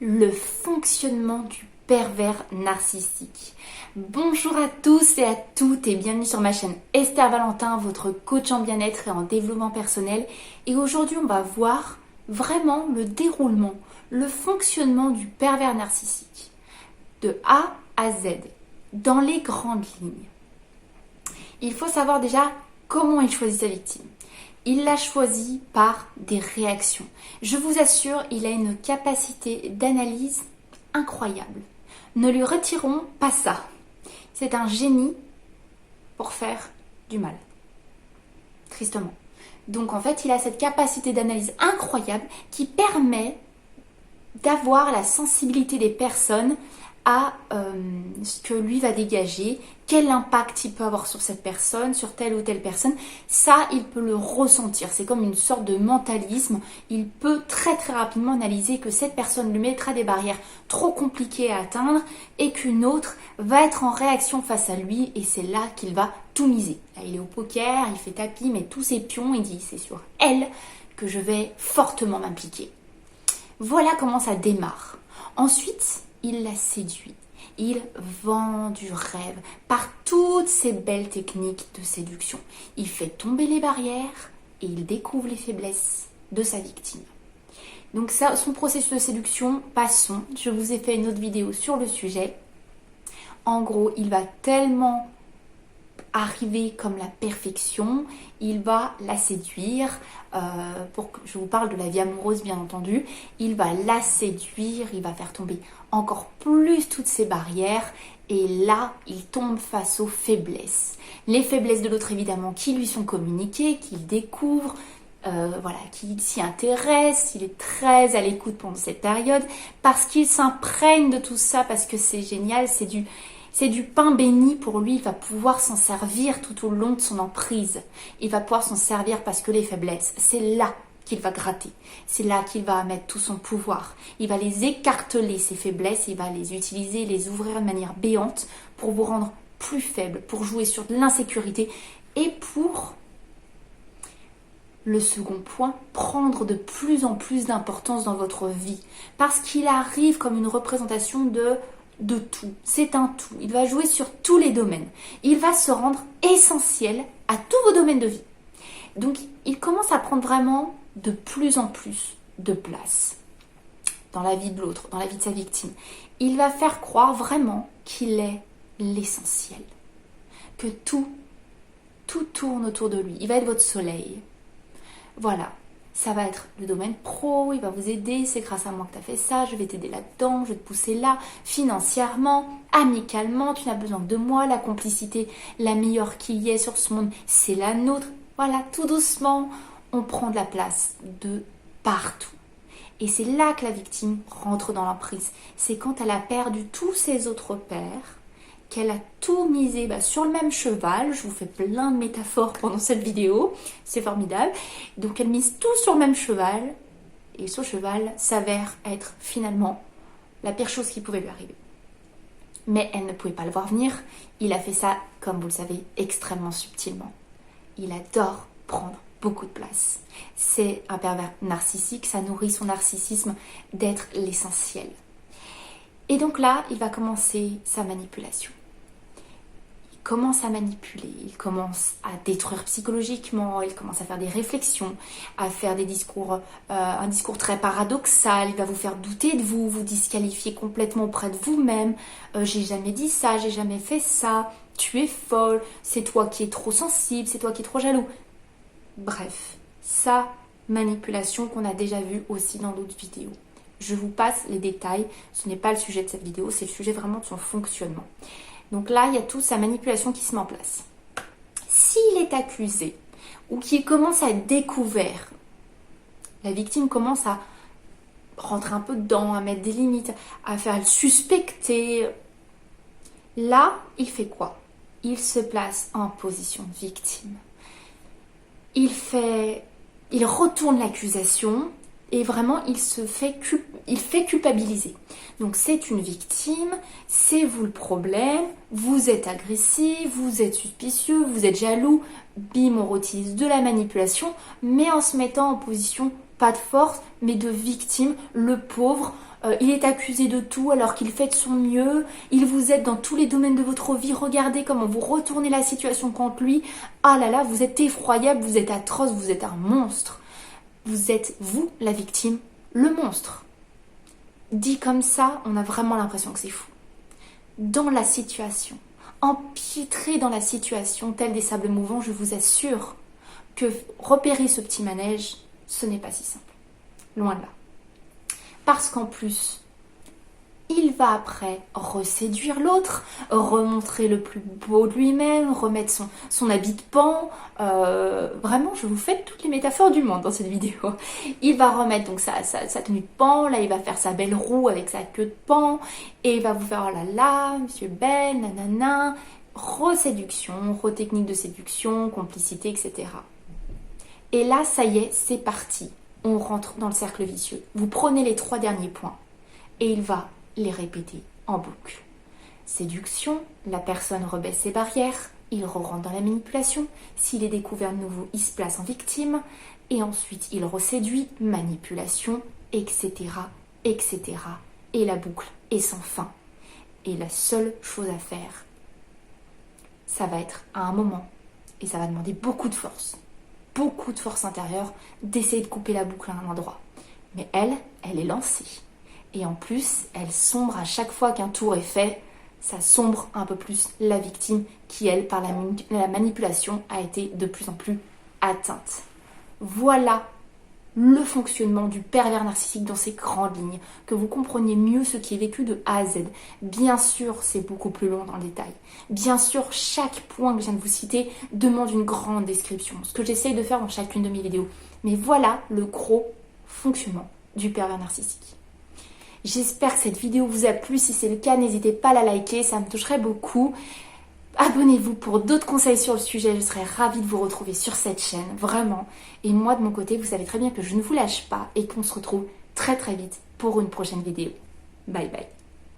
Le fonctionnement du pervers narcissique. Bonjour à tous et à toutes et bienvenue sur ma chaîne Esther Valentin, votre coach en bien-être et en développement personnel. Et aujourd'hui, on va voir vraiment le déroulement, le fonctionnement du pervers narcissique de A à Z, dans les grandes lignes. Il faut savoir déjà comment il choisit sa victime. Il l'a choisi par des réactions. Je vous assure, il a une capacité d'analyse incroyable. Ne lui retirons pas ça. C'est un génie pour faire du mal. Tristement. Donc en fait, il a cette capacité d'analyse incroyable qui permet d'avoir la sensibilité des personnes à ce que lui va dégager, quel impact il peut avoir sur cette personne, sur telle ou telle personne. Ça, il peut le ressentir. C'est comme une sorte de mentalisme. Il peut très très rapidement analyser que cette personne lui mettra des barrières trop compliquées à atteindre et qu'une autre va être en réaction face à lui et c'est là qu'il va tout miser. Là, il est au poker, il fait tapis, mais tous ses pions, il dit c'est sur elle que je vais fortement m'impliquer. Voilà comment ça démarre. Ensuite, il la séduit. Il vend du rêve par toutes ces belles techniques de séduction. Il fait tomber les barrières et il découvre les faiblesses de sa victime. Donc ça, son processus de séduction, passons. Je vous ai fait une autre vidéo sur le sujet. En gros, il va tellement arriver comme la perfection, il va la séduire, pour que je vous parle de la vie amoureuse bien entendu, il va la séduire, il va faire tomber encore plus toutes ces barrières et là il tombe face aux faiblesses. Les faiblesses de l'autre évidemment qui lui sont communiquées, qu'il découvre, qu'il s'y intéresse, il est très à l'écoute pendant cette période parce qu'il s'imprègne de tout ça, parce que c'est génial, c'est du pain béni pour lui, il va pouvoir s'en servir tout au long de son emprise. Il va pouvoir s'en servir parce que les faiblesses, c'est là qu'il va gratter. C'est là qu'il va mettre tout son pouvoir. Il va les écarteler, ces faiblesses, il va les utiliser, les ouvrir de manière béante pour vous rendre plus faible, pour jouer sur de l'insécurité et pour, le second point, prendre de plus en plus d'importance dans votre vie. Parce qu'il arrive comme une représentation de tout, c'est un tout. Il va jouer sur tous les domaines. Il va se rendre essentiel à tous vos domaines de vie. Donc, il commence à prendre vraiment de plus en plus de place dans la vie de l'autre, dans la vie de sa victime. Il va faire croire vraiment qu'il est l'essentiel, que tout tourne autour de lui. Il va être votre soleil. Voilà. Ça va être le domaine pro, il va vous aider, c'est grâce à moi que tu as fait ça, je vais t'aider là-dedans, je vais te pousser là, financièrement, amicalement, tu n'as besoin que de moi, la complicité, la meilleure qu'il y ait sur ce monde, c'est la nôtre. Voilà, tout doucement, on prend de la place de partout. Et c'est là que la victime rentre dans l'emprise. C'est quand elle a perdu tous ses autres pairs, qu'elle a tout misé sur le même cheval. Je vous fais plein de métaphores pendant cette vidéo, c'est formidable. Donc elle mise tout sur le même cheval et ce cheval s'avère être finalement la pire chose qui pouvait lui arriver. Mais elle ne pouvait pas le voir venir. Il a fait ça, comme vous le savez, extrêmement subtilement. Il adore prendre beaucoup de place. C'est un pervers narcissique, ça nourrit son narcissisme d'être l'essentiel. Et donc là, il va commencer sa manipulation. Il commence à manipuler, il commence à détruire psychologiquement, il commence à faire des réflexions, à faire des discours, un discours très paradoxal, il va vous faire douter de vous, vous disqualifier complètement auprès de vous-même. J'ai jamais dit ça, j'ai jamais fait ça, tu es folle, c'est toi qui es trop sensible, c'est toi qui es trop jaloux. Bref, sa manipulation qu'on a déjà vue aussi dans d'autres vidéos. Je vous passe les détails, ce n'est pas le sujet de cette vidéo, c'est le sujet vraiment de son fonctionnement. Donc là, il y a toute sa manipulation qui se met en place. S'il est accusé ou qu'il commence à être découvert, la victime commence à rentrer un peu dedans, à mettre des limites, à faire le suspecter. Là, il fait quoi? Il se place en position de victime. Il retourne l'accusation. Et vraiment, il fait culpabiliser. Donc, c'est une victime, c'est vous le problème, vous êtes agressif, vous êtes suspicieux, vous êtes jaloux. Bim, on utilise de la manipulation, mais en se mettant en position, pas de force, mais de victime, le pauvre. il est accusé de tout alors qu'il fait de son mieux, il vous aide dans tous les domaines de votre vie, regardez comment vous retournez la situation contre lui, ah là là, vous êtes effroyable, vous êtes atroce, vous êtes un monstre. Vous êtes, vous, la victime, le monstre. Dit comme ça, on a vraiment l'impression que c'est fou. Dans la situation, empêtré dans la situation, tel des sables mouvants, je vous assure que repérer ce petit manège, ce n'est pas si simple. Loin de là. Parce qu'en plus, il va après reséduire l'autre, remontrer le plus beau de lui-même, remettre son habit de pan. Vraiment, je vous fais toutes les métaphores du monde dans cette vidéo. Il va remettre donc sa tenue de pan, là il va faire sa belle roue avec sa queue de pan, et il va vous faire oh là là, monsieur belle, nanana, reséduction, retechnique de séduction, complicité, etc. Et là, ça y est, c'est parti. On rentre dans le cercle vicieux. Vous prenez les 3 derniers points et il va les répéter en boucle. Séduction, la personne rebaisse ses barrières, il rentre dans la manipulation, s'il est découvert de nouveau, il se place en victime, et ensuite il reséduit, manipulation, etc., etc. Et la boucle est sans fin. Et la seule chose à faire, ça va être à un moment, et ça va demander beaucoup de force intérieure, d'essayer de couper la boucle à un endroit. Mais elle est lancée. Et en plus, elle sombre à chaque fois qu'un tour est fait, ça sombre un peu plus la victime qui, elle, par la manipulation, a été de plus en plus atteinte. Voilà le fonctionnement du pervers narcissique dans ses grandes lignes, que vous compreniez mieux ce qui est vécu de A à Z. Bien sûr, c'est beaucoup plus long dans le détail. Bien sûr, chaque point que je viens de vous citer demande une grande description, ce que j'essaye de faire dans chacune de mes vidéos. Mais voilà le gros fonctionnement du pervers narcissique. J'espère que cette vidéo vous a plu. Si c'est le cas, n'hésitez pas à la liker, ça me toucherait beaucoup. Abonnez-vous pour d'autres conseils sur le sujet, je serais ravie de vous retrouver sur cette chaîne, vraiment. Et moi, de mon côté, vous savez très bien que je ne vous lâche pas et qu'on se retrouve très très vite pour une prochaine vidéo. Bye bye.